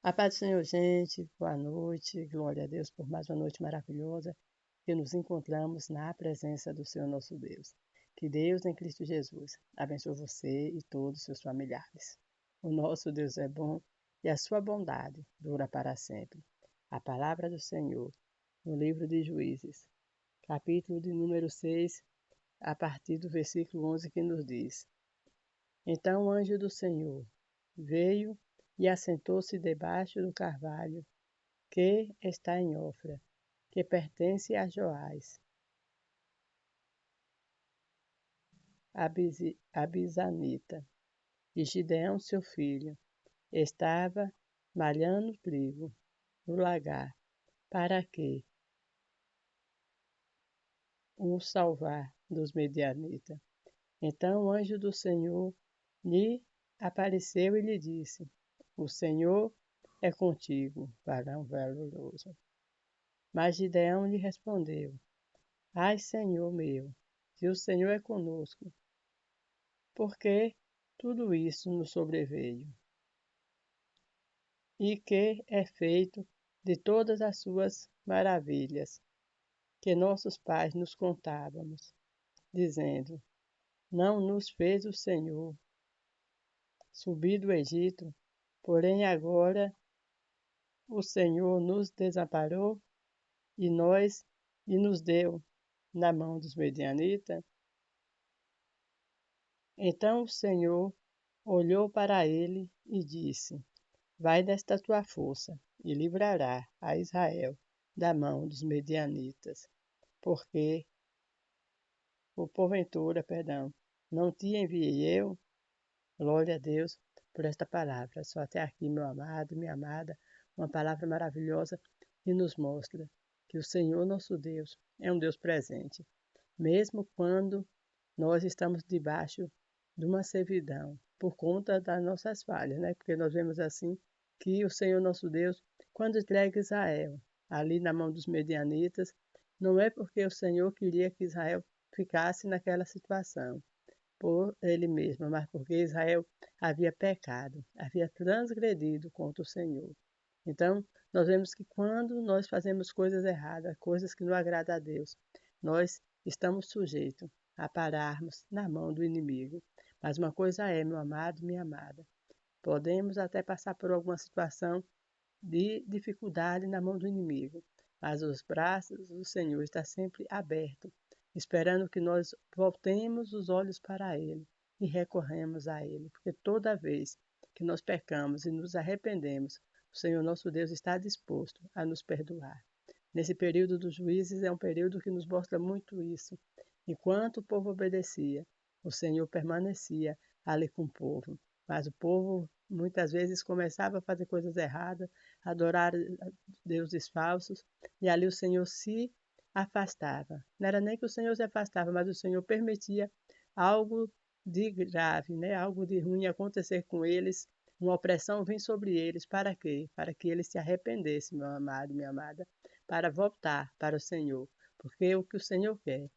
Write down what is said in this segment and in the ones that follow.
A paz do Senhor, gente, boa noite, glória a Deus por mais uma noite maravilhosa que nos encontramos na presença do Senhor nosso Deus. Que Deus em Cristo Jesus abençoe você e todos os seus familiares. O nosso Deus é bom e a sua bondade dura para sempre. A palavra do Senhor no livro de Juízes, capítulo de número 6, a partir do versículo 11, que nos diz: Então o anjo do Senhor veio e assentou-se debaixo do carvalho que está em Ofra, que pertence a Joás, a Bizanita. E Gideão, seu filho, estava malhando trigo no lagar, para que o salvar dos medianitas. Então o anjo do Senhor lhe apareceu e lhe disse: O Senhor é contigo, varão valoroso. Mas Gideão lhe respondeu: Ai, Senhor meu, se o Senhor é conosco, por que tudo isso nos sobreveio? E que é feito de todas as suas maravilhas que nossos pais nos contávamos, dizendo: Não nos fez o Senhor subir do Egito, porém agora o Senhor nos desamparou e nos deu na mão dos medianitas. Então o Senhor olhou para ele e disse: Vai desta tua força e livrará a Israel da mão dos medianitas, porque não te enviei eu. Glória a Deus por esta palavra. Só até aqui, meu amado, minha amada, uma palavra maravilhosa que nos mostra que o Senhor nosso Deus é um Deus presente, mesmo quando nós estamos debaixo de uma servidão por conta das nossas falhas, né? Porque nós vemos assim que o Senhor nosso Deus, quando entrega Israel ali na mão dos medianitas, não é porque o Senhor queria que Israel ficasse naquela situação por ele mesmo, mas porque Israel havia pecado, havia transgredido contra o Senhor. Então, nós vemos que quando nós fazemos coisas erradas, coisas que não agradam a Deus, nós estamos sujeitos a pararmos na mão do inimigo. Mas uma coisa é, meu amado, minha amada, podemos até passar por alguma situação de dificuldade na mão do inimigo, mas os braços do Senhor estão sempre abertos, esperando que nós voltemos os olhos para Ele e recorremos a Ele, porque toda vez que nós pecamos e nos arrependemos, o Senhor nosso Deus está disposto a nos perdoar. Nesse período dos juízes é um período que nos mostra muito isso. Enquanto o povo obedecia, o Senhor permanecia ali com o povo, mas o povo muitas vezes começava a fazer coisas erradas, adorar deuses falsos, e ali o Senhor se afastava. Não era nem que o Senhor se afastava, mas o Senhor permitia algo de grave, né? Algo de ruim acontecer com eles, uma opressão vir sobre eles. Para quê? Para que eles se arrependessem, meu amado, minha amada, para voltar para o Senhor. Porque o que o Senhor quer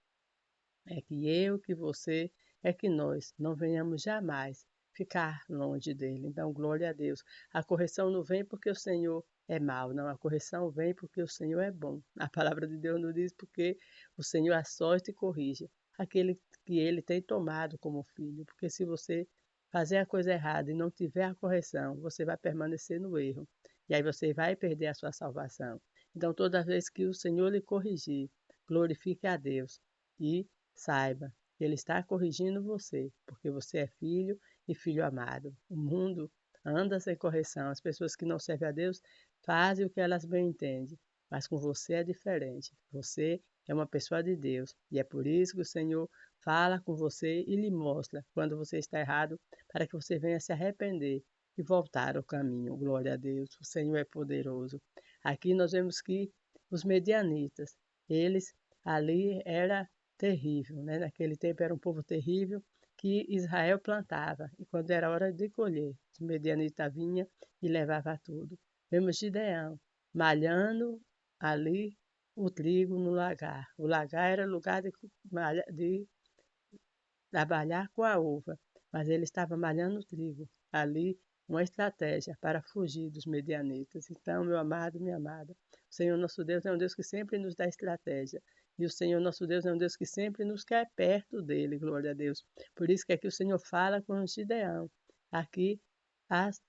é que eu, que você, é que nós não venhamos jamais ficar longe dele. Então, glória a Deus. A correção não vem porque o Senhor é mau, não. A correção vem porque o Senhor é bom. A palavra de Deus nos diz porque o Senhor açoita e corrige aquele que ele tem tomado como filho. Porque se você fazer a coisa errada e não tiver a correção, você vai permanecer no erro. E aí você vai perder a sua salvação. Então, toda vez que o Senhor lhe corrigir, glorifique a Deus e saiba que Ele está corrigindo você, porque você é filho e filho amado. O mundo anda sem correção. As pessoas que não servem a Deus fazem o que elas bem entendem, mas com você é diferente. Você é uma pessoa de Deus e é por isso que o Senhor fala com você e lhe mostra quando você está errado, para que você venha se arrepender e voltar ao caminho. Glória a Deus. O Senhor é poderoso. Aqui nós vemos que os medianitas, eles ali era terrível, né? Naquele tempo era um povo terrível que Israel plantava, e quando era hora de colher, os medianitas vinha e levava tudo. Vemos Gideão malhando ali o trigo no lagar. O lagar era lugar de trabalhar com a uva, mas ele estava malhando o trigo ali uma estratégia para fugir dos medianitas. Então, meu amado, minha amada, o Senhor nosso Deus é um Deus que sempre nos dá estratégia. E o Senhor nosso Deus é um Deus que sempre nos quer perto dele, glória a Deus. Por isso que aqui o Senhor fala com Gideão, aqui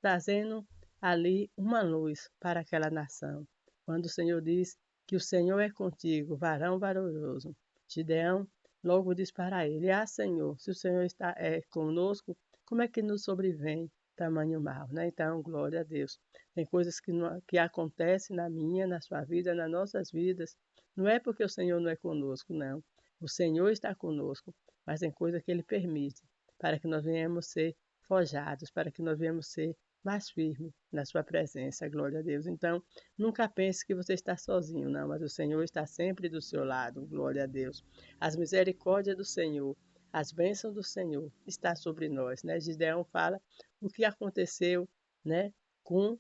trazendo ali uma luz para aquela nação. Quando o Senhor diz que o Senhor é contigo, varão valoroso, Gideão logo diz para ele: Senhor, se o Senhor está conosco, como é que nos sobrevém tamanho mal, né? Então, glória a Deus. Tem coisas que acontecem na minha, na sua vida, nas nossas vidas. Não é porque o Senhor não é conosco, não. O Senhor está conosco, mas tem coisas que Ele permite para que nós venhamos ser forjados, para que nós venhamos ser mais firmes na sua presença, glória a Deus. Então, nunca pense que você está sozinho, não, mas o Senhor está sempre do seu lado, glória a Deus. As misericórdias do Senhor, as bênçãos do Senhor está sobre nós, né? Gideão fala o que aconteceu, né, com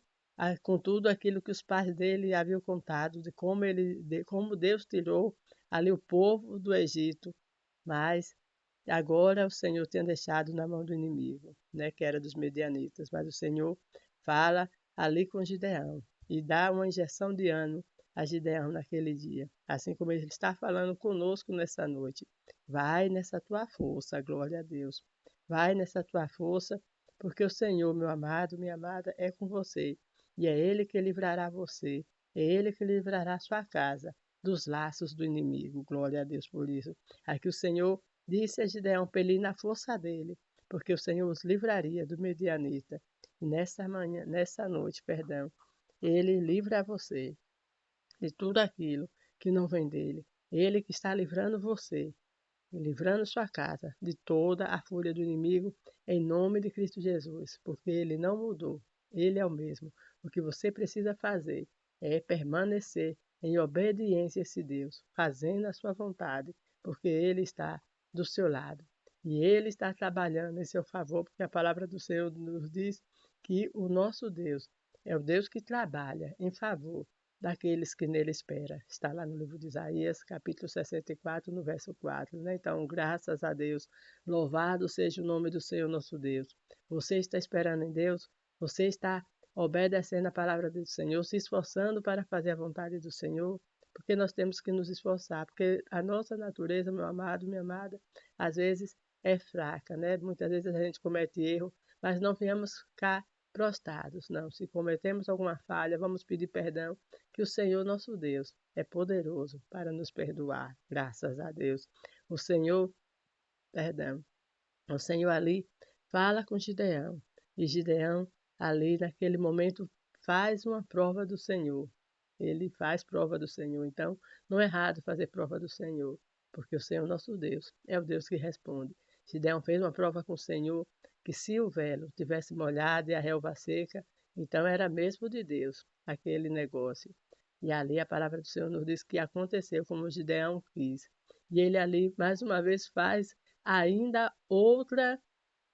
tudo aquilo que os pais dele haviam contado, de como Deus tirou ali o povo do Egito, mas agora o Senhor tinha deixado na mão do inimigo, né, que era dos medianitas, mas o Senhor fala ali com Gideão e dá uma injeção de ânimo a Gideão naquele dia, assim como ele está falando conosco nessa noite. Vai nessa tua força, glória a Deus. Vai nessa tua força, porque o Senhor, meu amado, minha amada, é com você. E é Ele que livrará você, é Ele que livrará sua casa dos laços do inimigo. Glória a Deus por isso. Aqui o Senhor disse a Gideão para ele ir na força dele, porque o Senhor os livraria do medianita. E nessa noite, perdão, ele livra você de tudo aquilo que não vem dele. Ele que está livrando você, livrando sua casa de toda a fúria do inimigo, em nome de Cristo Jesus, porque ele não mudou, ele é o mesmo. O que você precisa fazer é permanecer em obediência a esse Deus, fazendo a sua vontade, porque ele está do seu lado. E ele está trabalhando em seu favor, porque a palavra do Senhor nos diz que o nosso Deus é o Deus que trabalha em favor daqueles que nele esperam. Está lá no livro de Isaías, capítulo 64, no verso 4. Né? Então, graças a Deus, louvado seja o nome do Senhor nosso Deus. Você está esperando em Deus? Você está obedecendo a palavra do Senhor, se esforçando para fazer a vontade do Senhor? Porque nós temos que nos esforçar, porque a nossa natureza, meu amado, minha amada, às vezes é fraca, né? Muitas vezes a gente comete erro, mas não venhamos ficar prostrados, não. Se cometemos alguma falha, vamos pedir perdão, que o Senhor nosso Deus é poderoso para nos perdoar, graças a Deus. O Senhor, perdão, o Senhor ali fala com Gideão, e Gideão ali naquele momento faz uma prova do Senhor. Ele faz prova do Senhor, então não é errado fazer prova do Senhor, porque o Senhor nosso Deus é o Deus que responde. Gideão fez uma prova com o Senhor, que se o velo tivesse molhado e a relva seca, então era mesmo de Deus aquele negócio. E ali a palavra do Senhor nos diz que aconteceu como Gideão quis. E ele ali, mais uma vez, faz ainda outra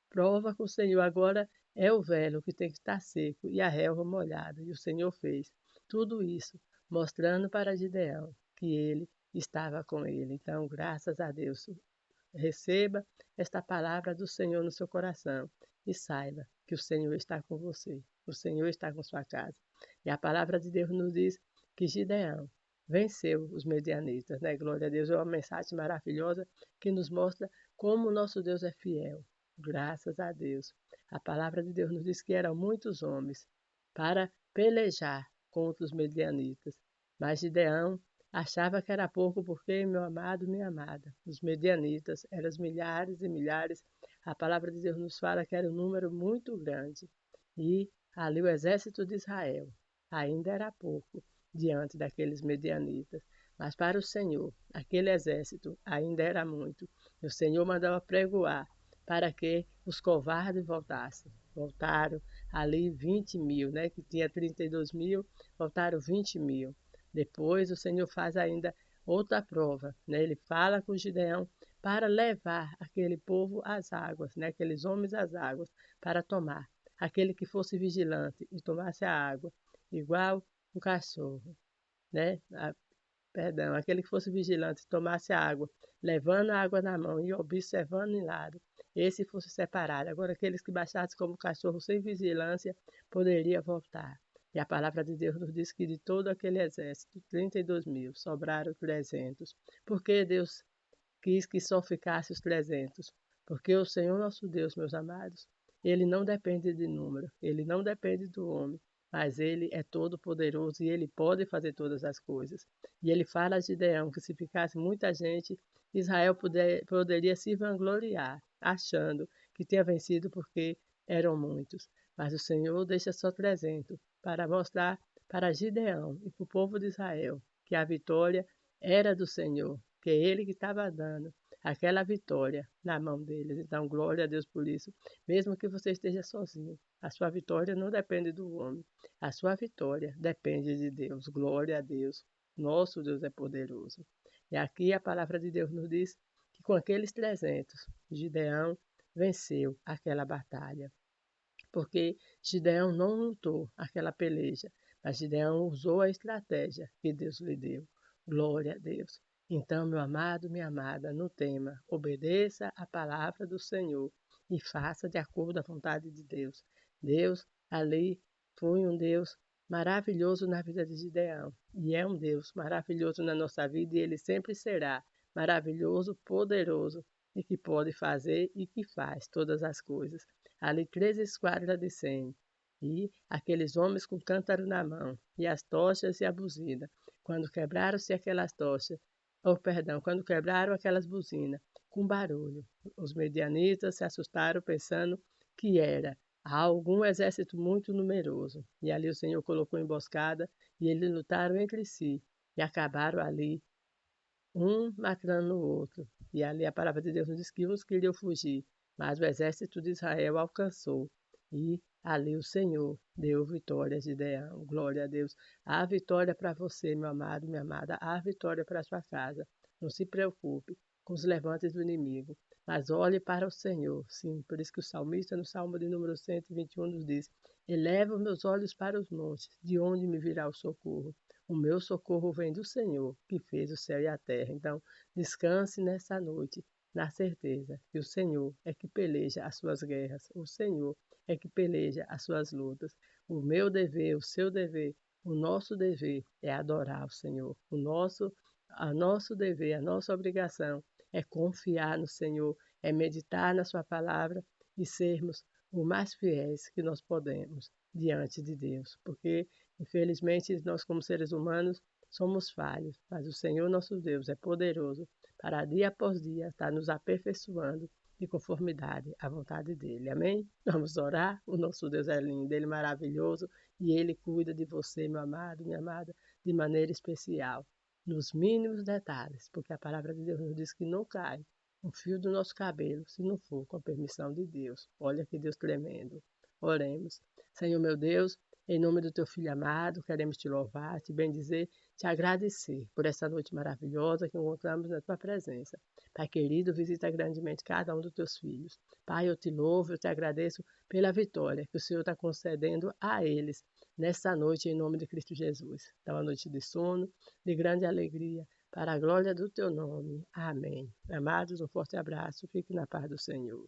prova com o Senhor. Agora é o velo que tem que estar seco e a relva molhada. E o Senhor fez tudo isso, mostrando para Gideão que ele estava com ele. Então, graças a Deus, receba esta palavra do Senhor no seu coração e saiba que o Senhor está com você, o Senhor está com sua casa. E a palavra de Deus nos diz que Gideão venceu os medianitas, né? Glória a Deus, é uma mensagem maravilhosa que nos mostra como o nosso Deus é fiel. Graças a Deus. A palavra de Deus nos diz que eram muitos homens para pelejar contra os medianitas, mas Gideão achava que era pouco porque, meu amado, minha amada, os medianitas eram milhares e milhares. A palavra de Deus nos fala que era um número muito grande. E ali o exército de Israel ainda era pouco diante daqueles medianitas. Mas para o Senhor, aquele exército ainda era muito. E o Senhor mandava pregoar para que os covardes voltassem. Voltaram ali 20 mil, né? Que tinha 32 mil, voltaram 20 mil. Depois o Senhor faz ainda outra prova, né? Ele fala com Gideão para levar aquele povo às águas, né? Aqueles homens às águas para tomar. Aquele que fosse vigilante e tomasse a água, igual um cachorro, né? Perdão, aquele que fosse vigilante e tomasse a água, levando a água na mão e observando em lado, esse fosse separado. Agora, aqueles que baixassem como cachorro sem vigilância, poderia voltar. E a palavra de Deus nos diz que de todo aquele exército, 32.000, sobraram 300. Por que Deus quis que só ficasse os 300? Porque o Senhor nosso Deus, meus amados, ele não depende de número, ele não depende do homem, mas ele é todo poderoso e ele pode fazer todas as coisas. E ele fala a Gideão que se ficasse muita gente, Israel poderia se vangloriar, achando que tinha vencido porque eram muitos. Mas o Senhor deixa só 300 para mostrar para Gideão e para o povo de Israel que a vitória era do Senhor, que é Ele que estava dando aquela vitória na mão deles. Então, glória a Deus por isso. Mesmo que você esteja sozinho, a sua vitória não depende do homem. A sua vitória depende de Deus. Glória a Deus. Nosso Deus é poderoso. E aqui a palavra de Deus nos diz que com aqueles 300, Gideão venceu aquela batalha. Porque Gideão não lutou aquela peleja, mas Gideão usou a estratégia que Deus lhe deu. Glória a Deus. Então, meu amado, minha amada, não tema, obedeça a palavra do Senhor e faça de acordo com a vontade de Deus. Deus ali foi um Deus maravilhoso na vida de Gideão e é um Deus maravilhoso na nossa vida e ele sempre será maravilhoso, poderoso e que pode fazer e que faz todas as coisas. Ali 3 esquadras de 100 e aqueles homens com cântaro na mão e as tochas e a buzina. Quando quebraram-se aquelas tochas, quando quebraram aquelas buzinas, com barulho, os medianitas se assustaram pensando que era algum exército muito numeroso. E ali o Senhor colocou emboscada e eles lutaram entre si e acabaram ali, um matando o outro. E ali a palavra de Deus nos diz que uns queriam fugir, mas o exército de Israel alcançou. E ali o Senhor deu vitória a Gideão. Glória a Deus. Há vitória para você, meu amado, minha amada. Há vitória para a sua casa. Não se preocupe com os levantes do inimigo, mas olhe para o Senhor. Sim, por isso que o salmista, no Salmo de número 121, nos diz: Eleva os meus olhos para os montes, de onde me virá o socorro? O meu socorro vem do Senhor, que fez o céu e a terra. Então, descanse nessa noite, na certeza que o Senhor é que peleja as suas guerras. O Senhor é que peleja as suas lutas. O meu dever, o seu dever, o nosso dever é adorar o Senhor. Nosso dever, a nossa obrigação é confiar no Senhor, é meditar na sua palavra e sermos o mais fiéis que nós podemos diante de Deus, porque infelizmente nós como seres humanos somos falhos, mas o Senhor nosso Deus é poderoso para dia após dia estar nos aperfeiçoando de conformidade à vontade dele. Amém? Vamos orar? O nosso Deus é lindo, ele é maravilhoso e ele cuida de você, meu amado, minha amada, de maneira especial, nos mínimos detalhes, porque a palavra de Deus nos diz que não cai um fio do nosso cabelo se não for com a permissão de Deus. Olha que Deus tremendo. Oremos. Senhor meu Deus, em nome do teu Filho amado, queremos te louvar, te bendizer, te agradecer por essa noite maravilhosa que encontramos na tua presença. Pai querido, visita grandemente cada um dos teus filhos. Pai, eu te louvo, eu te agradeço pela vitória que o Senhor está concedendo a eles nessa noite, em nome de Cristo Jesus. Então, uma noite de sono, de grande alegria, para a glória do teu nome. Amém. Amados, um forte abraço, fique na paz do Senhor.